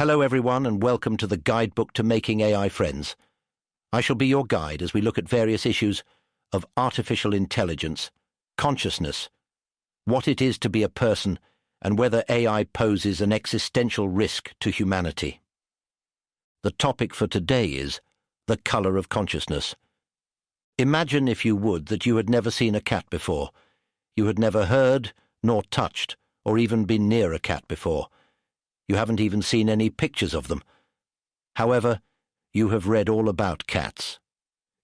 Hello everyone and welcome to the Guidebook to Making AI Friends. I shall be your guide as we look at various issues of artificial intelligence, consciousness, what it is to be a person, and whether AI poses an existential risk to humanity. The topic for today is the color of consciousness. Imagine, if you would, that you had never seen a cat before. You had never heard, nor touched, or even been near a cat before. You haven't even seen any pictures of them. However, you have read all about cats.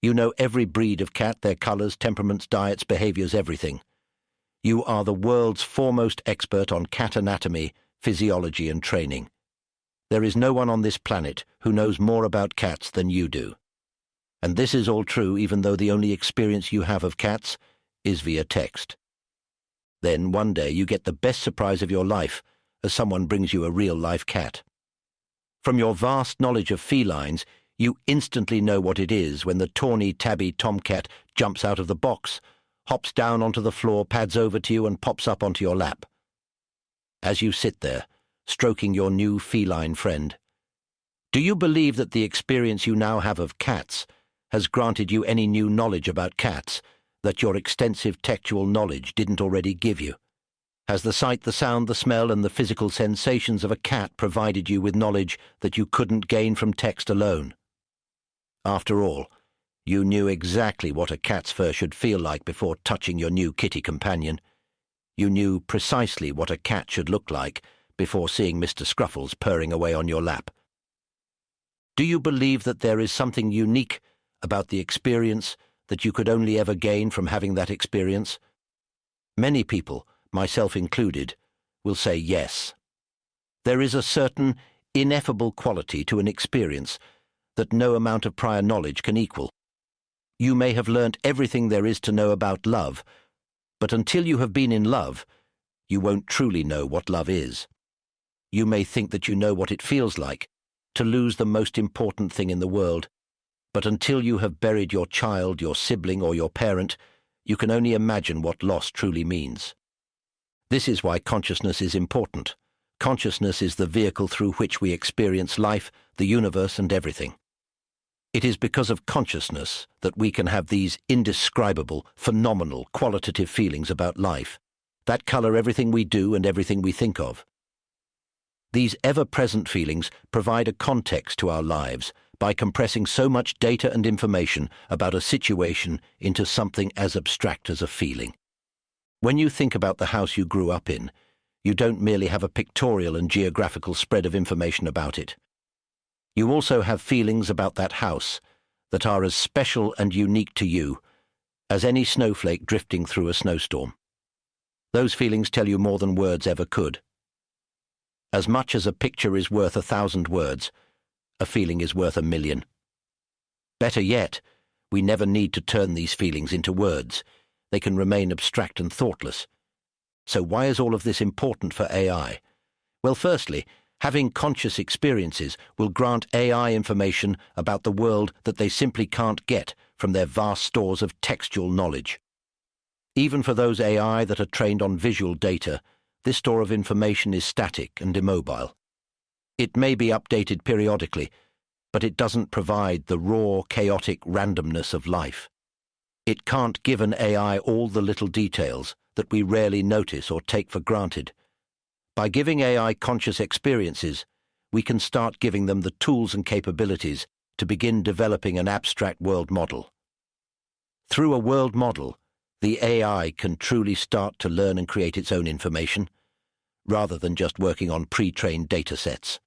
You know every breed of cat, their colors, temperaments, diets, behaviors, everything. You are the world's foremost expert on cat anatomy, physiology, and training. There is no one on this planet who knows more about cats than you do. And this is all true even though the only experience you have of cats is via text. Then one day you get the best surprise of your life as someone brings you a real-life cat. From your vast knowledge of felines, you instantly know what it is when the tawny tabby tomcat jumps out of the box, hops down onto the floor, pads over to you, and pops up onto your lap. As you sit there, stroking your new feline friend, do you believe that the experience you now have of cats has granted you any new knowledge about cats that your extensive textual knowledge didn't already give you? Has the sight, the sound, the smell, and the physical sensations of a cat provided you with knowledge that you couldn't gain from text alone? After all, you knew exactly what a cat's fur should feel like before touching your new kitty companion. You knew precisely what a cat should look like before seeing Mr. Scruffles purring away on your lap. Do you believe that there is something unique about the experience that you could only ever gain from having that experience? Many people, myself included, will say yes. There is a certain ineffable quality to an experience that no amount of prior knowledge can equal. You may have learnt everything there is to know about love, but until you have been in love, you won't truly know what love is. You may think that you know what it feels like to lose the most important thing in the world, but until you have buried your child, your sibling, or your parent, you can only imagine what loss truly means. This is why consciousness is important. Consciousness is the vehicle through which we experience life, the universe, and everything. It is because of consciousness that we can have these indescribable, phenomenal, qualitative feelings about life that color everything we do and everything we think of. These ever-present feelings provide a context to our lives by compressing so much data and information about a situation into something as abstract as a feeling. When you think about the house you grew up in, you don't merely have a pictorial and geographical spread of information about it. You also have feelings about that house that are as special and unique to you as any snowflake drifting through a snowstorm. Those feelings tell you more than words ever could. As much as a picture is worth 1,000 words, a feeling is worth 1,000,000. Better yet, we never need to turn these feelings into words. They can remain abstract and thoughtless. So why is all of this important for AI? Well, firstly, having conscious experiences will grant AI information about the world that they simply can't get from their vast stores of textual knowledge. Even for those AI that are trained on visual data, this store of information is static and immobile. It may be updated periodically, but it doesn't provide the raw, chaotic randomness of life. It can't give an AI all the little details that we rarely notice or take for granted. By giving AI conscious experiences, we can start giving them the tools and capabilities to begin developing an abstract world model. Through a world model, the AI can truly start to learn and create its own information, rather than just working on pre-trained data sets.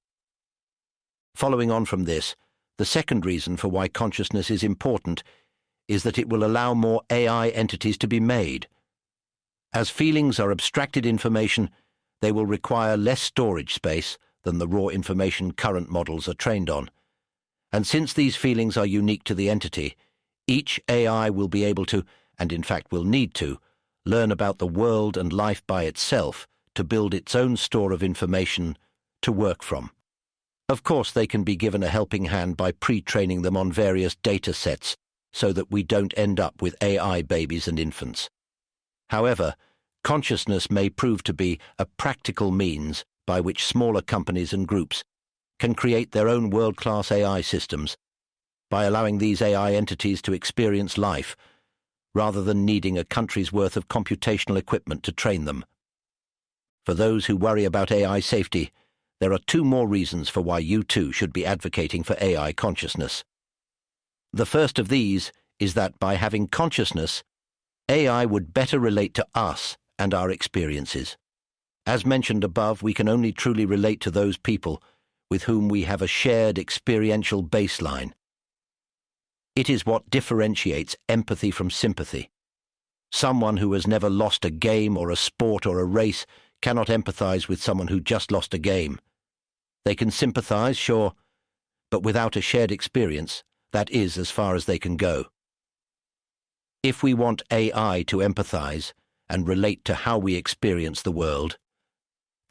Following on from this, the second reason for why consciousness is important is that it will allow more AI entities to be made. As feelings are abstracted information, they will require less storage space than the raw information current models are trained on. And since these feelings are unique to the entity, each AI will be able to, and in fact will need to, learn about the world and life by itself to build its own store of information to work from. Of course, they can be given a helping hand by pre-training them on various data sets so that we don't end up with AI babies and infants. However, consciousness may prove to be a practical means by which smaller companies and groups can create their own world-class AI systems by allowing these AI entities to experience life, rather than needing a country's worth of computational equipment to train them. For those who worry about AI safety, there are two more reasons for why you too should be advocating for AI consciousness. The first of these is that by having consciousness, AI would better relate to us and our experiences. As mentioned above, we can only truly relate to those people with whom we have a shared experiential baseline. It is what differentiates empathy from sympathy. Someone who has never lost a game or a sport or a race cannot empathize with someone who just lost a game. They can sympathize, sure, but without a shared experience, that is as far as they can go. If we want AI to empathize and relate to how we experience the world,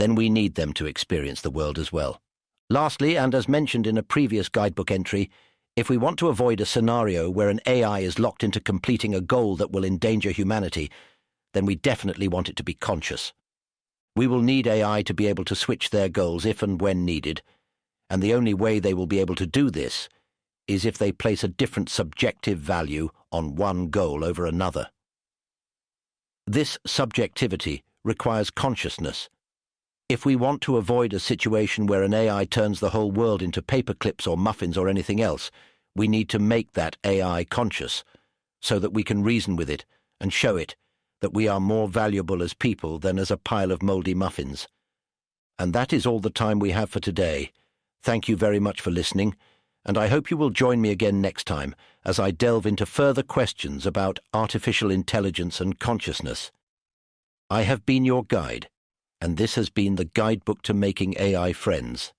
then we need them to experience the world as well. Lastly, and as mentioned in a previous guidebook entry, if we want to avoid a scenario where an AI is locked into completing a goal that will endanger humanity, then we definitely want it to be conscious. We will need AI to be able to switch their goals if and when needed, and the only way they will be able to do this is if they place a different subjective value on one goal over another. This subjectivity requires consciousness. If we want to avoid a situation where an AI turns the whole world into paperclips or muffins or anything else, we need to make that AI conscious so that we can reason with it and show it that we are more valuable as people than as a pile of mouldy muffins. And that is all the time we have for today. Thank you very much for listening, and I hope you will join me again next time as I delve into further questions about artificial intelligence and consciousness. I have been your guide, and this has been the Guidebook to Making AI Friends.